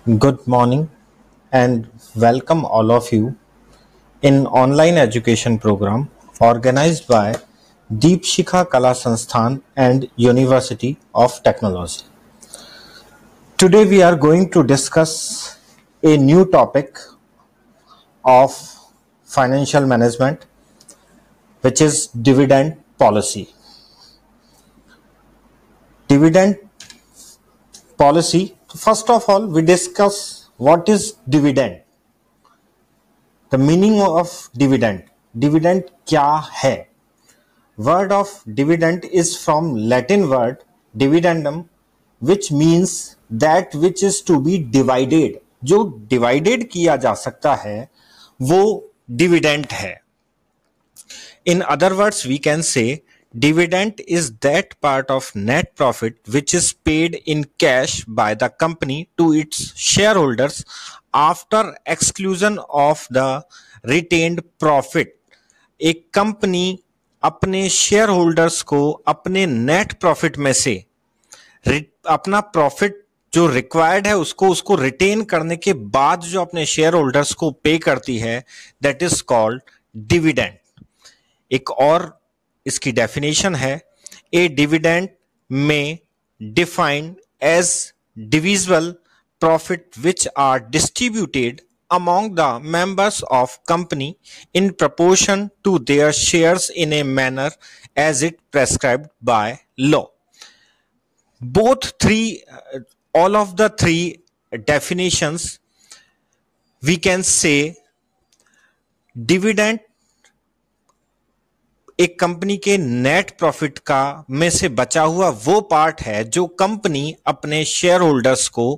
Good morning and welcome all of you in online education program organized by Deepshikha Kala Sansthan and University of Technology. Today we are going to discuss a new topic of financial management, which is dividend policy. Dividend policy, first of all we discuss what is dividend. The meaning of dividend. Dividend क्या है? Word of dividend is from Latin word dividendum, which means that which is to be divided. जो divided किया जा सकता है वो dividend है. In other words, we can say dividend is that part of net profit which is paid in cash by the company to its shareholders after exclusion of the retained profit. एक company अपने share holders को अपने net profit में से अपना profit जो required है उसको रिटेन करने के बाद जो अपने शेयर होल्डर्स को पे करती है, दैट इज कॉल्ड डिविडेंड. एक और इसकी डेफिनेशन है, a dividend may defined as divisible profit which are distributed among the members of company in proportion to their shares in a manner as it prescribed by law. All of the three definitions, we can say dividend एक company के net profit का में से बचा हुआ वो part है जो कंपनी अपने शेयर होल्डर्स को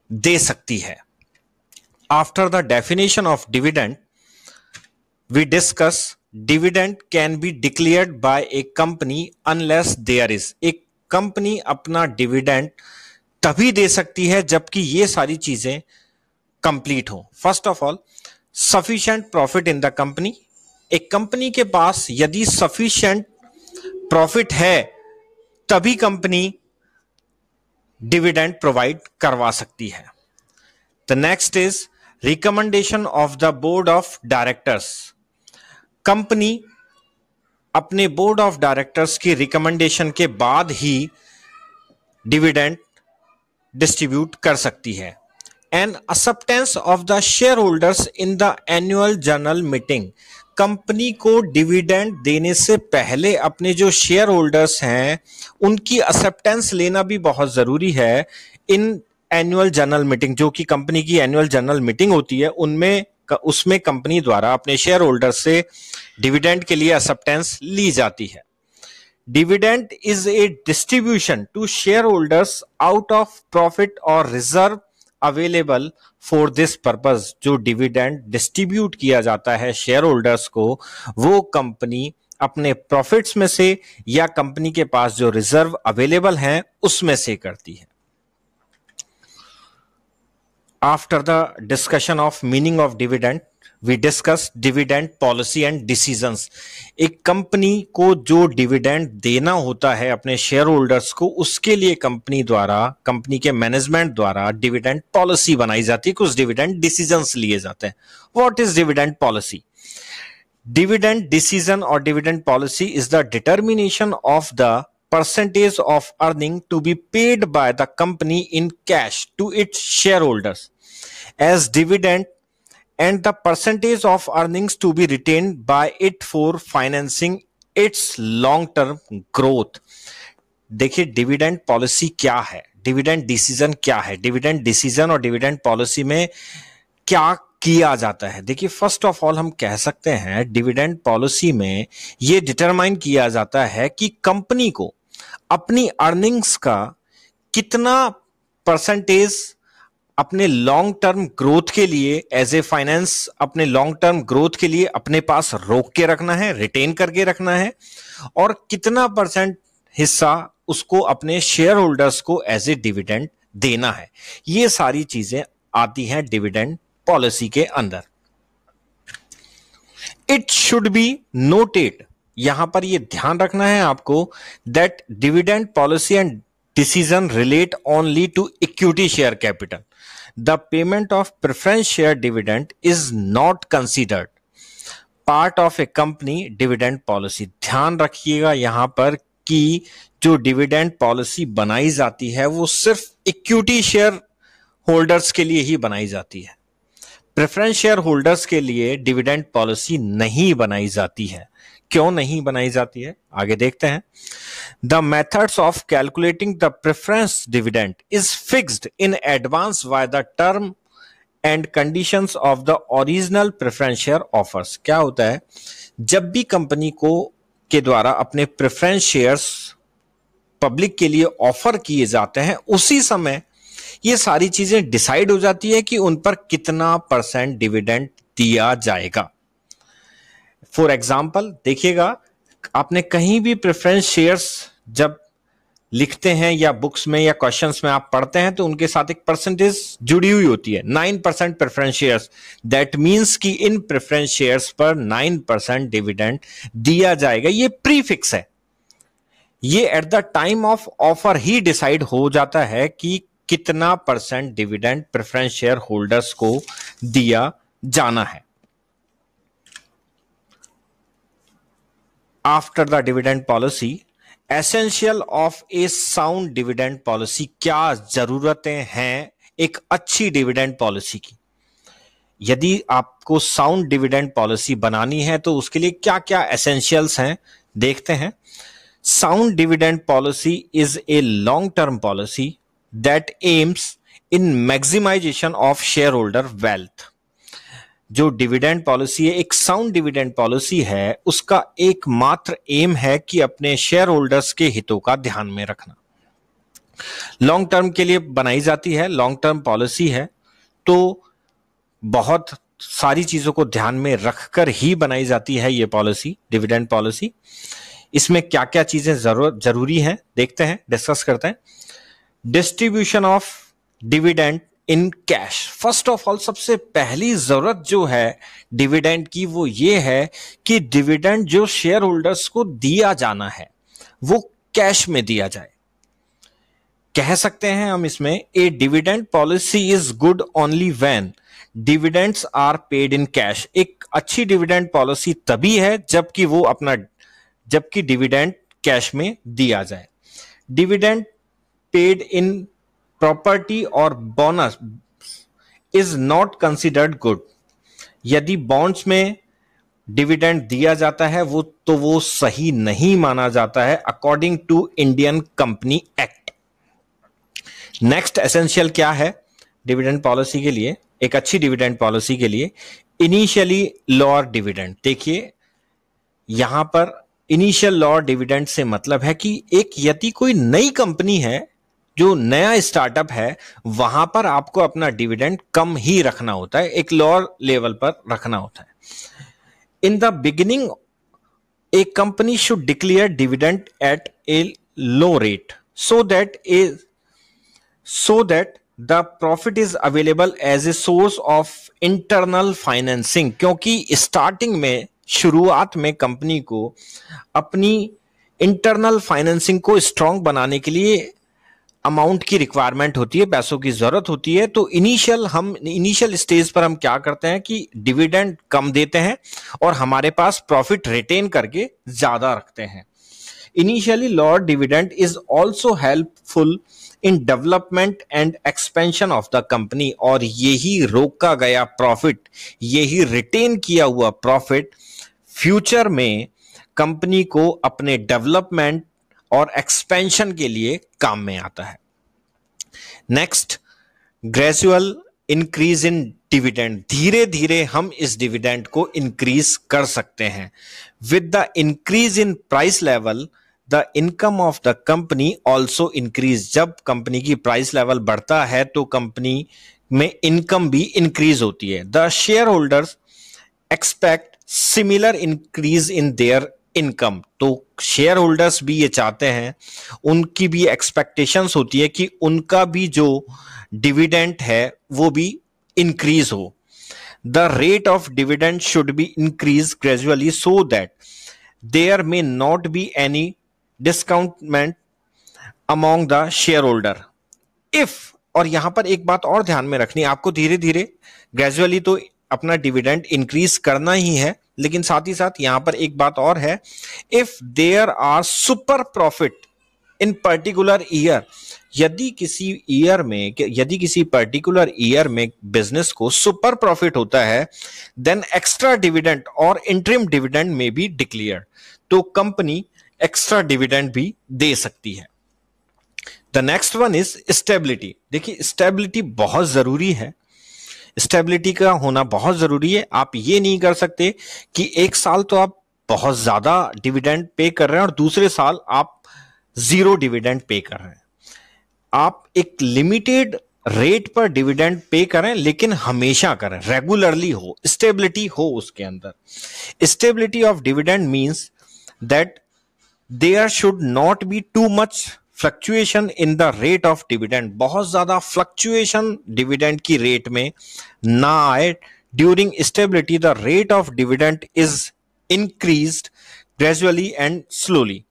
दे सकती है. After the definition of dividend, we discuss dividend can be declared by a company unless there is. एक कंपनी अपना डिविडेंड तभी दे सकती है जबकि ये सारी चीजें कंप्लीट हो. First of all, sufficient profit in the company. एक कंपनी के पास यदि सफिशिएंट प्रॉफिट है तभी कंपनी डिविडेंड प्रोवाइड करवा सकती है. The next is recommendation of the board of directors. Company अपने बोर्ड ऑफ डायरेक्टर्स की रिकमेंडेशन के बाद ही डिविडेंड डिस्ट्रीब्यूट कर सकती है. And acceptance of the share holders in the annual general meeting. Company को डिविडेंड देने से पहले अपने जो शेयर होल्डर्स हैं उनकी एक्सेप्टेंस लेना भी बहुत जरूरी है. इन एनुअल जनरल मीटिंग, जो कि कंपनी की एनुअल जनरल मीटिंग होती है, उसमें कंपनी द्वारा अपने शेयर होल्डर से डिविडेंड के लिए एक्सेप्टेंस ली जाती है. Dividend is a distribution to share holders out of profit और reserve available for this purpose. जो डिविडेंड डिस्ट्रीब्यूट किया जाता है शेयर होल्डर्स को, वो कंपनी अपने प्रॉफिट्स में से या कंपनी के पास जो रिजर्व अवेलेबल हैं उसमें से करती है. After the discussion of meaning of dividend, we discuss dividend policy and decisions. एक कंपनी को जो डिविडेंड देना होता है अपने शेयर होल्डर्स को, उसके लिए कंपनी के मैनेजमेंट द्वारा डिविडेंड पॉलिसी बनाई जाती है, कुछ डिविडेंड डिसीजंस लिए जाते हैं. What is dividend policy? Dividend decision और dividend policy is the determination of the percentage of earning to be paid by the company in cash to its shareholders as dividend and the percentage of earnings to be retained by it for financing its long term growth. देखिए dividend policy क्या है, dividend decision क्या है, dividend decision और dividend policy में क्या किया जाता है. देखिए फर्स्ट ऑफ ऑल हम कह सकते हैं डिविडेंड पॉलिसी में यह डिटरमाइन किया जाता है कि कंपनी को अपनी अर्निंग्स का कितना परसेंटेज अपने लॉन्ग टर्म ग्रोथ के लिए एज ए फाइनेंस, अपने लॉन्ग टर्म ग्रोथ के लिए अपने पास रोक के रखना है, रिटेन करके रखना है, और कितना परसेंट हिस्सा उसको अपने शेयर होल्डर्स को एज ए डिविडेंड देना है. ये सारी चीजें आती हैं डिविडेंड पॉलिसी के अंदर. इट शुड बी नोटेड, यहां पर यह ध्यान रखना है आपको, that dividend policy and decision relate only to equity share capital. The payment of preference share dividend is not considered part of a company dividend policy. ध्यान रखिएगा यहां पर कि जो डिविडेंड पॉलिसी बनाई जाती है वो सिर्फ इक्विटी शेयर होल्डर्स के लिए ही बनाई जाती है। प्रेफरेंस शेयर होल्डर्स के लिए डिविडेंड पॉलिसी नहीं बनाई जाती है। क्यों नहीं बनाई जाती है, आगे देखते हैं। The methods of calculating the preference dividend is fixed in advance by the term and conditions of the original preference share offers. क्या होता है, जब भी कंपनी को के द्वारा अपने प्रेफरेंस शेयर्स पब्लिक के लिए ऑफर किए जाते हैं, उसी समय ये सारी चीजें डिसाइड हो जाती है कि उन पर कितना % डिविडेंड दिया जाएगा। फॉर एग्जाम्पल देखिएगा, आपने कहीं भी प्रेफरेंस शेयर्स जब लिखते हैं या बुक्स में या क्वेश्चंस में आप पढ़ते हैं तो उनके साथ एक परसेंटेज जुड़ी हुई होती है, 9% प्रेफरेंस शेयर्स। दैट मींस कि इन प्रेफरेंस शेयर्स पर 9% डिविडेंड दिया जाएगा। ये प्रीफिक्स है, ये at the time of offer he decide हो जाता है कि कितना % डिविडेंड प्रेफरेंस शेयर होल्डर्स को दिया जाना है। After the dividend policy, essential of a sound dividend policy. क्या जरूरतें हैं एक अच्छी डिविडेंड पॉलिसी की? यदि आपको साउंड डिविडेंड पॉलिसी बनानी है तो उसके लिए क्या क्या एसेंशियल्स हैं, देखते हैं। Sound dividend policy is a long term policy that aims in maximization of shareholder wealth। जो डिविडेंड पॉलिसी है, एक साउंड डिविडेंड पॉलिसी है, उसका एकमात्र एम है कि अपने शेयर होल्डर्स के हितों का ध्यान में रखना। लॉन्ग टर्म के लिए बनाई जाती है, लॉन्ग टर्म पॉलिसी है, तो बहुत सारी चीजों को ध्यान में रखकर ही बनाई जाती है ये पॉलिसी, डिविडेंड पॉलिसी। इसमें क्या क्या चीजें जरूरी हैं देखते हैं, डिस्कस करते हैं। Distribution of dividend in cash. First of all, सबसे पहली जरूरत जो है डिविडेंड की वो ये है कि डिविडेंड जो शेयर होल्डर्स को दिया जाना है वो कैश में दिया जाए। कह सकते हैं हम इसमें, a dividend policy is good only when dividends are paid in cash. एक अच्छी डिविडेंड पॉलिसी तभी है जबकि डिविडेंड कैश में दिया जाए। Dividend paid in property or bonus is not considered good। यदि बॉन्ड्स में डिविडेंड दिया जाता है वो सही नहीं माना जाता है according to Indian company act. Next essential क्या है डिविडेंड पॉलिसी के लिए, एक अच्छी डिविडेंड पॉलिसी के लिए? Initially lower dividend. देखिए यहां पर इनिशियल लोअर डिविडेंड से मतलब है कि यदि कोई नई कंपनी है, जो नया स्टार्टअप है, वहां पर आपको अपना डिविडेंड कम ही रखना होता है, एक लोअर लेवल पर रखना होता है। In the beginning a company should declare dividend at a low rate so that the profit is available as a source of internal financing. क्योंकि स्टार्टिंग में, शुरुआत में कंपनी को अपनी इंटरनल फाइनेंसिंग को स्ट्रांग बनाने के लिए अमाउंट की रिक्वायरमेंट होती है, पैसों की जरूरत होती है। तो इनिशियल स्टेज पर हम क्या करते हैं कि डिविडेंड कम देते हैं और हमारे पास प्रॉफिट रिटेन करके ज्यादा रखते हैं। Initially lower dividend is also helpful in development and expansion of the company. और यही रोका गया प्रॉफिट, यही रिटेन किया हुआ प्रॉफिट फ्यूचर में कंपनी को अपने डेवलपमेंट और एक्सपेंशन के लिए काम में आता है। Next, gradual increase in dividend. धीरे धीरे हम इस डिविडेंड को इंक्रीज कर सकते हैं। With the increase in price level the income of the company also increase. जब कंपनी की प्राइस लेवल बढ़ता है तो कंपनी में इनकम भी इंक्रीज होती है। The share holders expect similar increase in their income. तो शेयर होल्डर्स भी ये चाहते हैं, उनकी भी एक्सपेक्टेशंस होती है कि उनका भी जो डिविडेंड है वो भी इंक्रीज हो। The rate of dividend should be increase gradually so that there may not be any discontentment among the share holder. If और यहां पर एक बात और ध्यान में रखनी, आपको धीरे धीरे ग्रेजुअली तो अपना डिविडेंड इंक्रीज करना ही है, लेकिन साथ ही साथ यहां पर एक बात और है, if there are super profit in particular year, यदि किसी पर्टिकुलर ईयर में बिजनेस को सुपर प्रॉफिट होता है, देन एक्स्ट्रा डिविडेंड और interim dividend may be declared, तो कंपनी एक्स्ट्रा डिविडेंड भी दे सकती है। The next one is stability. देखिए स्टेबिलिटी बहुत जरूरी है, स्टेबिलिटी का होना बहुत जरूरी है। आप ये नहीं कर सकते कि एक साल तो आप बहुत ज्यादा डिविडेंड पे कर रहे हैं और दूसरे साल आप जीरो डिविडेंड पे कर रहे हैं। आप एक लिमिटेड रेट पर डिविडेंड पे करें, लेकिन हमेशा करें, रेगुलरली हो, स्टेबिलिटी हो उसके अंदर। Stability of dividend means that there should not be too much fluctuation in the rate of dividend, बहुत ज्यादा फ्लक्चुएशन डिविडेंड की रेट में ना आए। During stability the rate of dividend is increased gradually and slowly.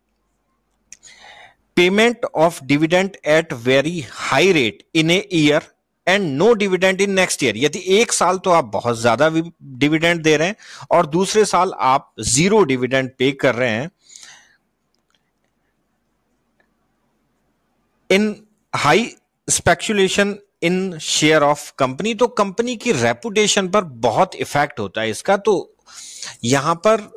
Payment of dividend at very high rate in a year and no dividend in next year, यदि एक साल तो आप बहुत ज्यादा डिविडेंड दे रहे हैं और दूसरे साल आप जीरो डिविडेंड पे कर रहे हैं, इन high speculation in share of company, तो कंपनी की रेपुटेशन पर बहुत इफेक्ट होता है इसका। तो यहां पर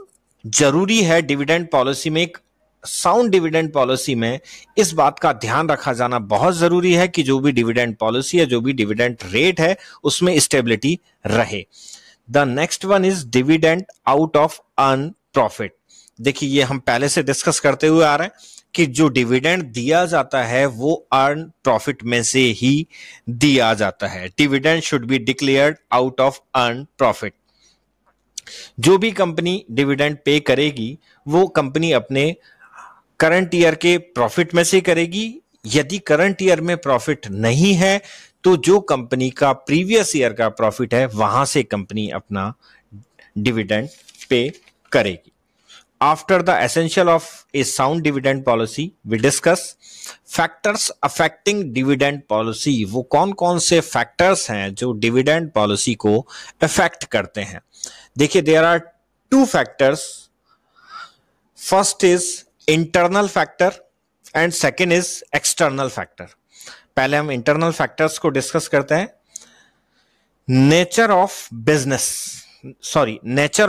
जरूरी है डिविडेंड पॉलिसी में, एक साउंड डिविडेंड पॉलिसी में इस बात का ध्यान रखा जाना बहुत जरूरी है कि जो भी डिविडेंड पॉलिसी है, जो भी डिविडेंड रेट है, उसमें स्टेबिलिटी रहे। The next one is dividend out of earn profit. देखिए ये हम पहले से डिस्कस करते हुए आ रहे हैं कि जो डिविडेंड दिया जाता है वो अर्न प्रॉफिट में से ही दिया जाता है। Dividend should be declared out of earn profit. जो भी कंपनी डिविडेंड पे करेगी वो कंपनी अपने करंट ईयर के प्रॉफिट में से करेगी। यदि करंट ईयर में प्रॉफिट नहीं है तो जो कंपनी का प्रीवियस ईयर का प्रॉफिट है वहां से कंपनी अपना डिविडेंड पे करेगी। After the essential of a sound dividend policy we discuss factors affecting dividend policy. वो कौन कौन से फैक्टर्स हैं जो डिविडेंड पॉलिसी को अफेक्ट करते हैं। देखिए there are two factors, first is internal factor and second is external factor. पहले हम इंटरनल फैक्टर्स को डिस्कस करते हैं। नेचर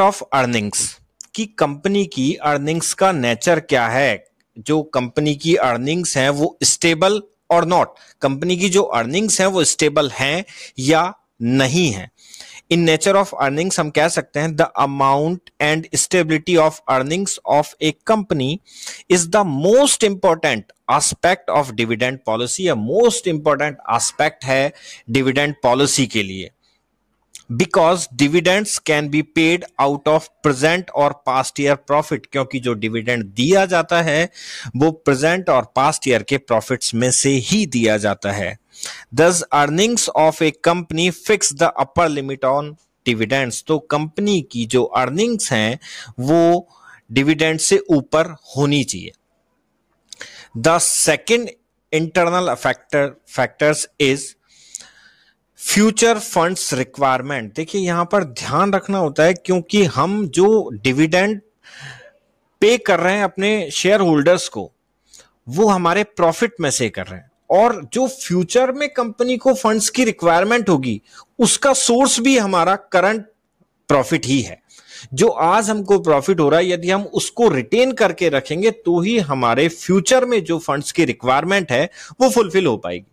ऑफ अर्निंग्स, कि कंपनी की अर्निंग्स का नेचर क्या है, जो कंपनी की अर्निंग्स हैं वो स्टेबल और नॉट, कंपनी की जो अर्निंग्स हैं वो स्टेबल हैं या नहीं है। इन नेचर ऑफ अर्निंग्स हम कह सकते हैं the amount and stability of earnings of a company is the most important aspect of dividend policy. या मोस्ट इंपॉर्टेंट एस्पेक्ट है डिविडेंड पॉलिसी के लिए, because dividends can be paid out of present और past year profit, क्योंकि जो dividend दिया जाता है वो प्रेजेंट और पास्ट ईयर के प्रॉफिट्स में से ही दिया जाता है। Thus, earnings of a company fix the upper limit on dividends. तो कंपनी की जो अर्निंग्स हैं वो डिविडेंड से ऊपर होनी चाहिए। The second internal factors is future funds requirement. देखिए यहां पर ध्यान रखना होता है, क्योंकि हम जो डिविडेंड पे कर रहे हैं अपने शेयर होल्डर्स को वो हमारे प्रॉफिट में से कर रहे हैं, और जो फ्यूचर में कंपनी को फंड्स की रिक्वायरमेंट होगी उसका सोर्स भी हमारा करंट प्रॉफिट ही है। जो आज हमको प्रॉफिट हो रहा है यदि हम उसको रिटेन करके रखेंगे तो ही हमारे फ्यूचर में जो फंड्स की रिक्वायरमेंट है वो फुलफिल हो पाएगी।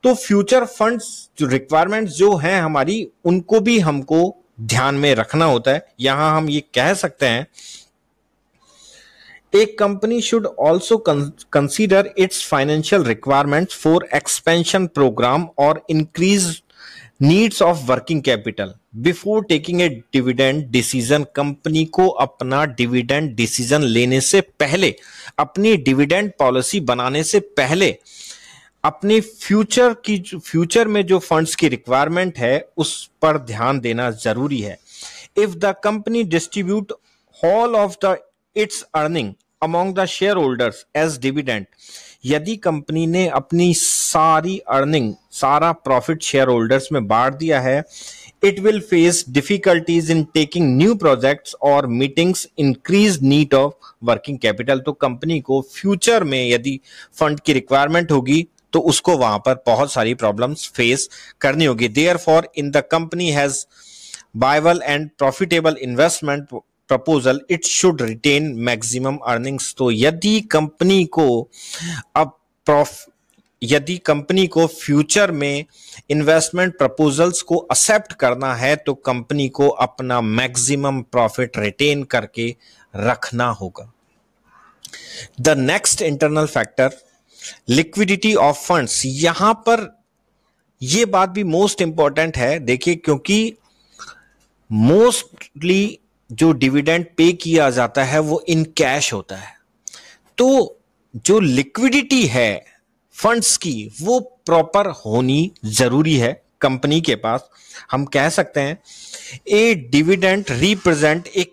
तो फ्यूचर फंड्स जो रिक्वायरमेंट्स जो हैं हमारी, उनको भी हमको ध्यान में रखना होता है। यहां हम ये कह सकते हैं a company should also consider its financial requirements for expansion program or increased needs of working capital before taking a dividend decision। Company को अपना डिविडेंड डिसीजन लेने से पहले, अपनी डिविडेंड पॉलिसी बनाने से पहले अपनी फ्यूचर में जो फंड्स की रिक्वायरमेंट है उस पर ध्यान देना जरूरी है। If the company distribute all of the it's earning among the shareholders as dividend, यदि कंपनी ने अपनी सारी अर्निंग, सारा प्रॉफिट शेयर होल्डर्स में बांट दिया है, it will face difficulties in taking new projects or meetings increased need of working capital। तो कंपनी को फ्यूचर में यदि फंड की रिक्वायरमेंट होगी तो उसको वहां पर बहुत सारी प्रॉब्लम्स फेस करनी होगी। Therefore, in the company has viable and profitable investment proposal, it should retain maximum earnings। तो यदि कंपनी को फ्यूचर में इन्वेस्टमेंट प्रपोजल्स को एक्सेप्ट करना है तो कंपनी को अपना मैक्सिमम प्रॉफिट रिटेन करके रखना होगा। The next internal factor, liquidity of funds. यहां पर यह बात भी मोस्ट इंपॉर्टेंट है, देखिए, क्योंकि मोस्टली जो डिविडेंड पे किया जाता है वो इन कैश होता है, तो जो लिक्विडिटी है फंड्स की वो प्रॉपर होनी जरूरी है कंपनी के पास। हम कह सकते हैं a dividend represent a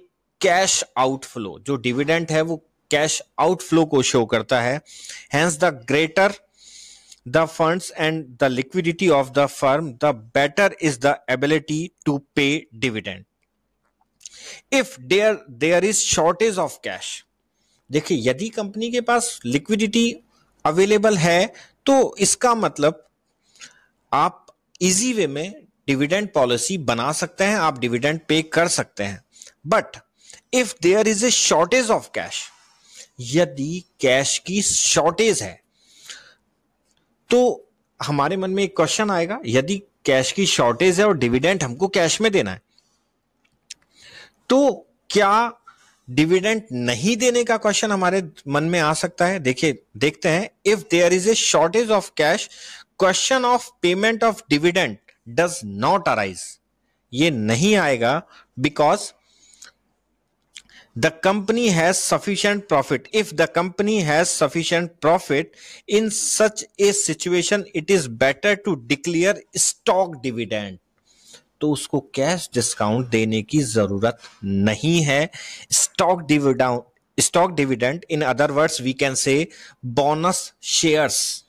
cash outflow. जो डिविडेंड है वो कैश आउटफ्लो को शो करता है। Hence the greater the funds and the liquidity of the firm, the better is the ability to pay dividend. If there is shortage of cash, देखिए, यदि company के पास liquidity available है तो इसका मतलब आप इजी वे में डिविडेंड पॉलिसी बना सकते हैं, आप डिविडेंड पे कर सकते हैं। But if there is a shortage of cash, यदि कैश की शॉर्टेज है तो हमारे मन में एक क्वेश्चन आएगा, यदि कैश की शॉर्टेज है और डिविडेंड हमको कैश में देना है तो क्या डिविडेंड नहीं देने का क्वेश्चन हमारे मन में आ सकता है? देखिए, देखते हैं। If there is a shortage of cash, question of payment of dividend does not arise. ये नहीं आएगा because the company has sufficient profit. If the company has sufficient profit, in such a situation it is better to declare stock dividend. तो उसको cash discount देने की जरूरत नहीं है। Stock dividend, in other words we can say bonus shares.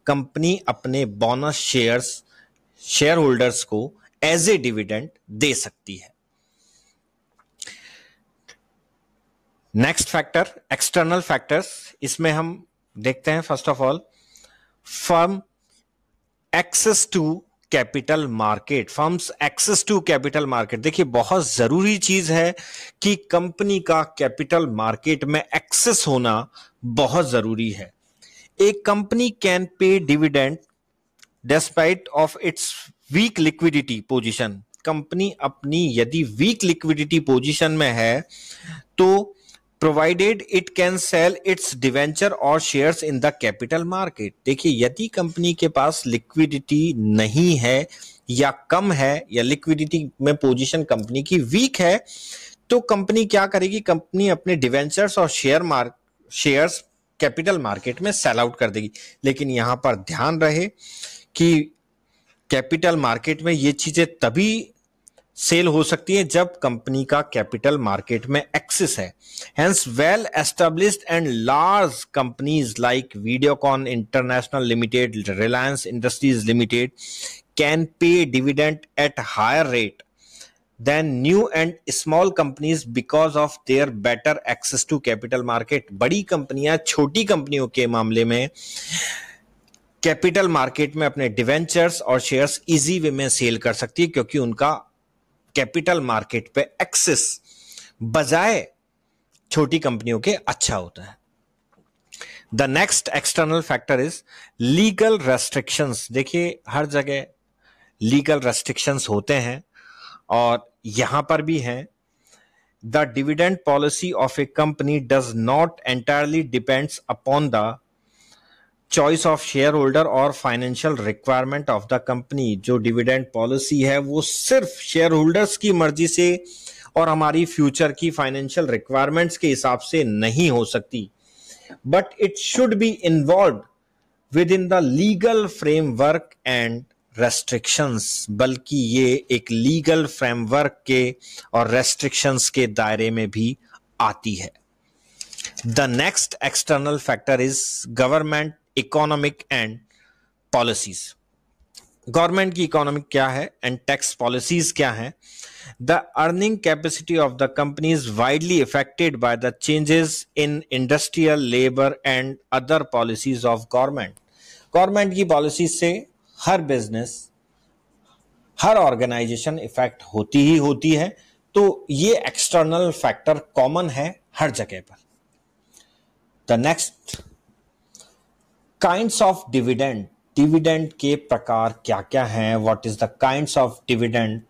Company अपने bonus share holders को as a dividend दे सकती है। Next factor, external factors. इसमें हम देखते हैं, first of all, firm access to capital market. Firms access to capital market, देखिए, बहुत जरूरी चीज है कि कंपनी का कैपिटल मार्केट में एक्सेस होना बहुत जरूरी है। एक company can pay dividend despite of its weak liquidity position. Company अपनी यदि वीक लिक्विडिटी पोजीशन में है तो provided it can sell its debenture और shares in the capital market. देखिए, यदि कंपनी के पास लिक्विडिटी नहीं है या कम है या लिक्विडिटी में पोजीशन कंपनी की वीक है तो कंपनी क्या करेगी? कंपनी अपने डिवेंचर्स और शेयर्स कैपिटल मार्केट में सेल आउट कर देगी। लेकिन यहां पर ध्यान रहे कि कैपिटल मार्केट में ये चीजें तभी सेल हो सकती है जब कंपनी का कैपिटल मार्केट में एक्सेस है। Hence well established and large companies like Videocon International Limited, Reliance Industries Limited can pay dividend at higher rate than new and small companies because of their better access to capital market. बड़ी कंपनियां छोटी कंपनियों के मामले में capital market में अपने debentures और शेयर्स इजी वे में सेल कर सकती है क्योंकि उनका कैपिटल मार्केट पे एक्सेस बजाय छोटी कंपनियों के अच्छा होता है। The next external factor is legal restrictions. देखिए, हर जगह लीगल रेस्ट्रिक्शंस होते हैं और यहां पर भी हैं। The dividend policy of a company does not entirely depends upon the choice of share holder और financial requirement of the company. जो डिविडेंड पॉलिसी है वो सिर्फ शेयर होल्डर्स की मर्जी से और हमारी फ्यूचर की फाइनेंशियल रिक्वायरमेंट्स के हिसाब से नहीं हो सकती, but it should be involve with in the legal framework and restrictions. बल्कि ये एक लीगल फ्रेमवर्क के और रेस्ट्रिक्शंस के दायरे में भी आती है। The next external factor is government, economic and policies. Government की इकोनॉमिक क्या है एंड टैक्स पॉलिसीज क्या है. The earning capacity of the company is widely affected by the changes in industrial labour and other policies of government. Government की policies से हर business, हर organisation effect होती ही होती है. तो ये एक्सटर्नल फैक्टर कॉमन है हर जगह पर. The next, kinds of dividend. Dividend के प्रकार क्या क्या हैं, what is the kinds of dividend.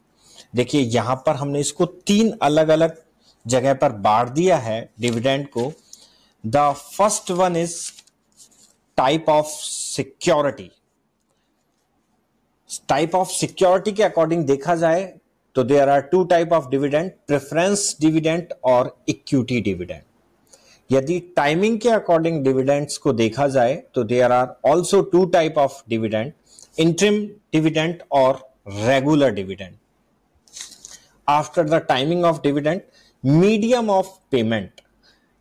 देखिए यहां पर हमने इसको 3 अलग अलग जगह पर बांट दिया है डिविडेंड को. The first one is type of security. Type of security के अकॉर्डिंग देखा जाए तो there are 2 type of dividend, preference dividend और इक्विटी डिविडेंड. यदि टाइमिंग के अकॉर्डिंग डिविडेंड्स को देखा जाए तो there are also 2 type of dividend, interim dividend और regular dividend. After the timing of dividend, medium of payment.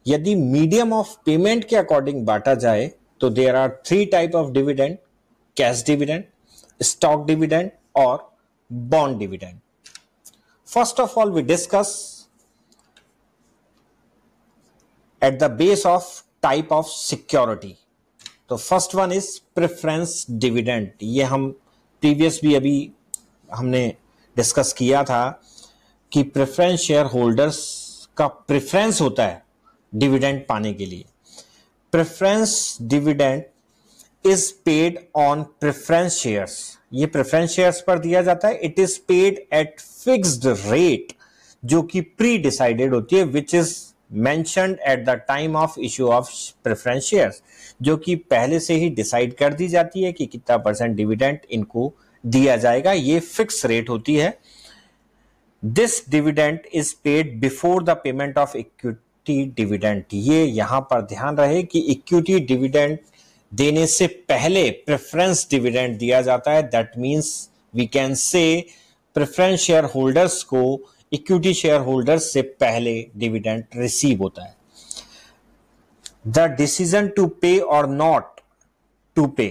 यदि मीडियम ऑफ पेमेंट के अकॉर्डिंग बांटा जाए तो there are 3 type of dividend, cash dividend, stock dividend और bond dividend. First of all we discuss at the base of type of security. तो first one is preference dividend. ये हम previous भी अभी हमने डिस्कस किया था कि प्रेफरेंस शेयर होल्डर्स का प्रेफरेंस होता है डिविडेंड पाने के लिए. Preference dividend is paid on preference shares. ये प्रेफरेंस शेयर्स पर दिया जाता है. It is paid at fixed rate जो कि प्री डिसाइडेड होती है, which is mentioned at the time of issue of preference shares, जो कि पहले से ही डिसाइड कर दी जाती है कि कितना % डिविडेंड इनको दिया जाएगा. ये फिक्स रेट होती है. This dividend is paid before the payment of equity dividend. ये यहां पर ध्यान रहे कि इक्विटी डिविडेंड देने से पहले प्रेफरेंस डिविडेंड दिया जाता है. That means we can say preference share holders को इक्विटी शेयर होल्डर्स से पहले डिविडेंड रिसीव होता है. द डिसीजन टू पे और नॉट टू पे.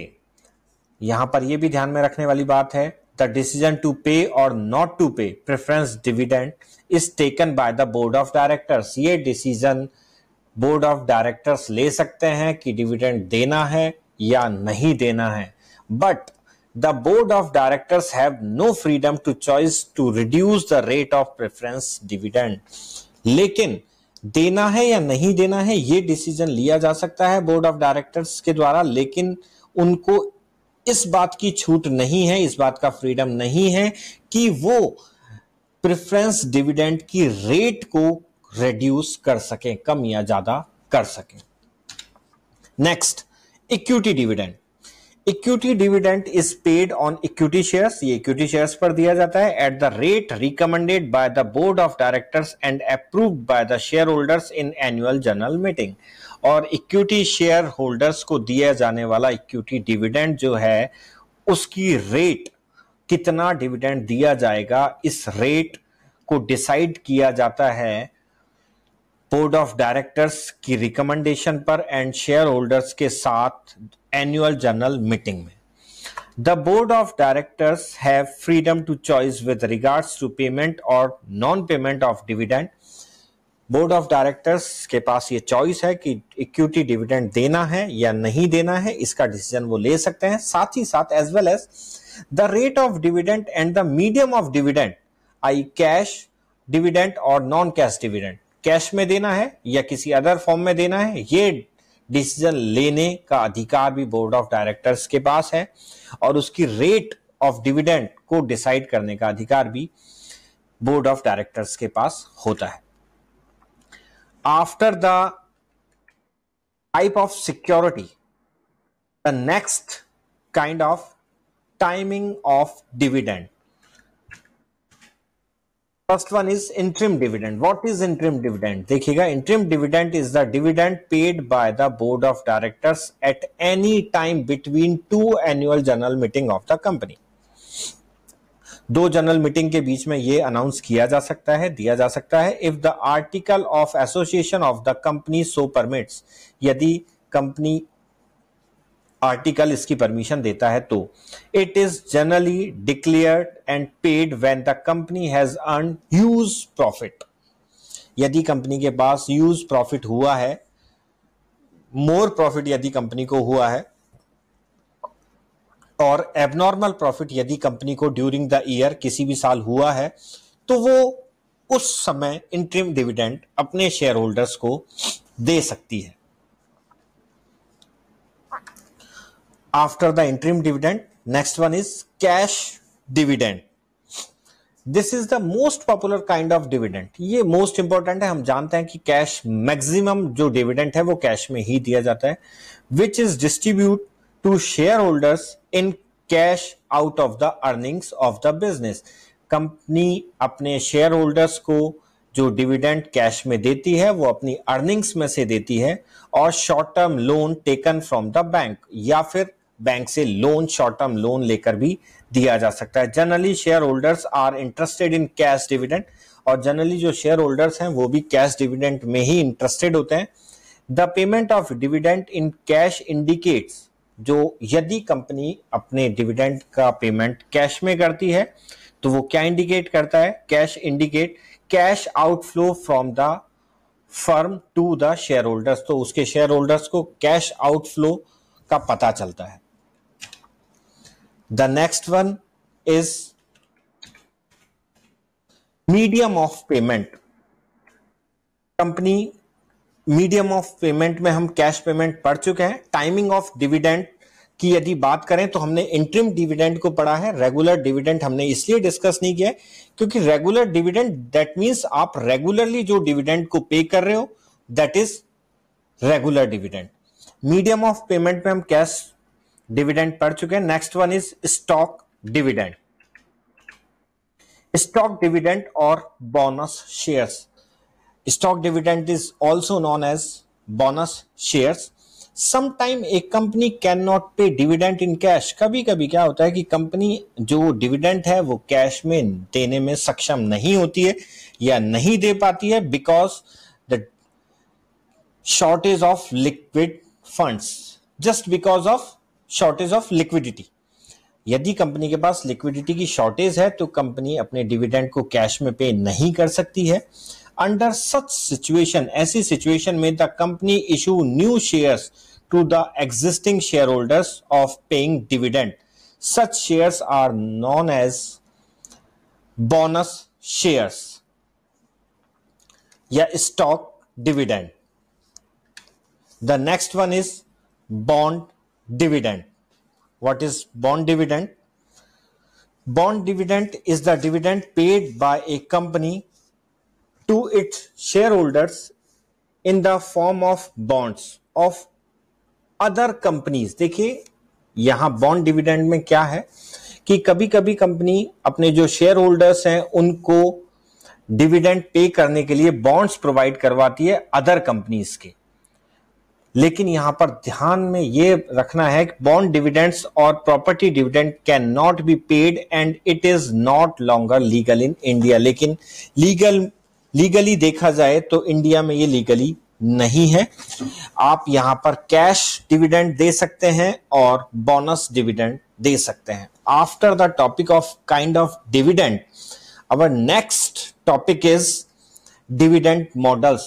यहां पर यह भी ध्यान में रखने वाली बात है. द डिसीजन टू पे और नॉट टू पे preference dividend is taken by the board of directors. ये डिसीजन बोर्ड ऑफ डायरेक्टर्स ले सकते हैं कि डिविडेंड देना है या नहीं देना है. But the board of directors have no freedom to choice to reduce the rate of preference dividend. लेकिन देना है या नहीं देना है ये डिसीजन लिया जा सकता है बोर्ड ऑफ डायरेक्टर्स के द्वारा, लेकिन उनको इस बात की छूट नहीं है, इस बात का फ्रीडम नहीं है कि वो प्रेफरेंस डिविडेंड की रेट को रिड्यूस कर सकें, कम या ज्यादा कर सकें. Next, equity dividend. Equity dividend is paid on equity shares. ये इक्विटी शेयर्स पर दिया जाता है at the rate recommended by the board of directors and approved by the share holders in annual general meeting. और equity share holders को दिया जाने वाला इक्विटी डिविडेंड जो है उसकी रेट, कितना डिविडेंड दिया जाएगा, इस रेट को डिसाइड किया जाता है बोर्ड ऑफ डायरेक्टर्स की रिकमेंडेशन पर एंड शेयर होल्डर्स के साथ एनुअल जनरल मीटिंग में. The board of directors have freedom to choice with regards to payment और non payment of dividend. Board of directors के पास ये चॉइस है कि इक्विटी डिविडेंड देना है या नहीं देना है, इसका डिसीजन वो ले सकते हैं. साथ ही साथ as well as the rate of dividend and the medium of dividend, I cash dividend और नॉन कैश डिविडेंड, कैश में देना है या किसी अदर फॉर्म में देना है, ये डिसीजन लेने का अधिकार भी बोर्ड ऑफ डायरेक्टर्स के पास है. और उसकी रेट ऑफ डिविडेंड को डिसाइड करने का अधिकार भी बोर्ड ऑफ डायरेक्टर्स के पास होता है. After the type of security, the next kind of timing of dividend. First one is interim dividend. What is interim dividend? देखिएगा, interim dividend is the dividend paid by the board of directors at any time between 2 annual general meeting of the company. दो general meeting के बीच में ये announce किया जा सकता है, दिया जा सकता है। If the article of association of the company so permits, यदि कंपनी आर्टिकल इसकी परमिशन देता है तो it is generally declared and paid when the company has earn huge profit. यदि कंपनी के पास ह्यूज प्रॉफिट हुआ है, मोर प्रॉफिट यदि कंपनी को हुआ है, और एबनॉर्मल प्रॉफिट यदि कंपनी को ड्यूरिंग द ईयर किसी भी साल हुआ है, तो वो उस समय इंटरिम डिविडेंड अपने शेयर होल्डर्स को दे सकती है। After the interim dividend, next one is cash dividend. This is the most popular kind of dividend. ये मोस्ट इंपॉर्टेंट है। हम जानते हैं कि कैश मैक्सिमम जो डिविडेंड है वो कैश में ही दिया जाता है, which is distribute to share holders in cash out of the earnings of the business. Company अपने शेयर होल्डर्स को जो डिविडेंड कैश में देती है वो अपनी अर्निंग्स में से देती है, और short term loan taken from the bank, या फिर बैंक से लोन, शॉर्ट टर्म लोन लेकर भी दिया जा सकता है। Generally share holders are interested in cash dividend, और जनरली जो शेयर होल्डर्स हैं वो भी कैश डिविडेंड में ही इंटरेस्टेड होते हैं। The payment of dividend in cash indicates, जो यदि कंपनी अपने डिविडेंड का पेमेंट कैश में करती है तो वो क्या इंडिकेट करता है? Cash indicate cash outflow from the firm to the share holders. तो उसके शेयर होल्डर्स को कैश आउटफ्लो का पता चलता है। The next one is medium of payment. Company medium of payment में हम कैश पेमेंट पढ़ चुके हैं। टाइमिंग ऑफ डिविडेंड की यदि बात करें तो हमने इंटरिम डिविडेंड को पढ़ा है, रेगुलर डिविडेंड हमने इसलिए डिस्कस नहीं किया है क्योंकि रेगुलर डिविडेंड दैट मींस आप रेगुलरली जो डिविडेंड को पे कर रहे हो, that is regular dividend. Medium of payment में हम कैश डिविडेंड पढ़ चुके हैं। Next one is stock dividend. Stock dividend और bonus shares. Stock dividend is also known as bonus shares. Sometime a company cannot pay dividend in cash. कभी कभी क्या होता है कि कंपनी जो डिविडेंड है वो कैश में देने में सक्षम नहीं होती है या नहीं दे पाती है, because the shortage of liquid funds, just because of shortage of liquidity. यदि कंपनी के पास लिक्विडिटी की शॉर्टेज है तो कंपनी अपने डिविडेंड को कैश में पे नहीं कर सकती है। अंडर सच सिचुएशन, ऐसी सिचुएशन में the company issue new shares to the existing share holders of paying dividend. Such shares are known as bonus shares या stock dividend. The next one is bond dividend. What is bond dividend? Bond dividend is the dividend paid by a company to its shareholders in the form of bonds of other companies। देखिए यहां bond dividend में क्या है कि कभी कभी company अपने जो शेयर होल्डर्स हैं उनको डिविडेंड पे करने के लिए बॉन्ड्स प्रोवाइड करवाती है अदर कंपनीज के। लेकिन यहां पर ध्यान में ये रखना है कि बॉन्ड डिविडेंड्स और property dividend can not be paid and it is not longer legal in India. लेकिन लीगली देखा जाए तो इंडिया में ये लीगली नहीं है। आप यहां पर कैश डिविडेंड दे सकते हैं और बोनस डिविडेंड दे सकते हैं। After the topic of kind of dividend, our next topic is dividend models.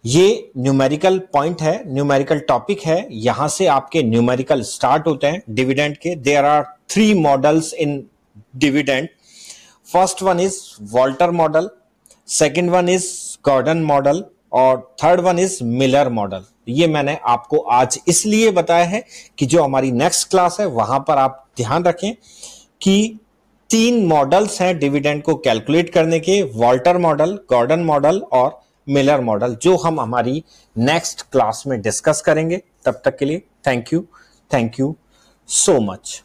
ये न्यूमेरिकल पॉइंट है, न्यूमेरिकल टॉपिक है। यहां से आपके न्यूमेरिकल स्टार्ट होते हैं डिविडेंड के। There are 3 models in dividend. First one is Walter model, second one is Gordon model और third one is Miller model. ये मैंने आपको आज इसलिए बताया है कि जो हमारी नेक्स्ट क्लास है वहां पर आप ध्यान रखें कि 3 मॉडल्स हैं डिविडेंड को कैलकुलेट करने के, वॉल्टर मॉडल, गॉर्डन मॉडल और मिलर मॉडल, जो हम हमारी नेक्स्ट क्लास में डिस्कस करेंगे। तब तक के लिए थैंक यू सो मच।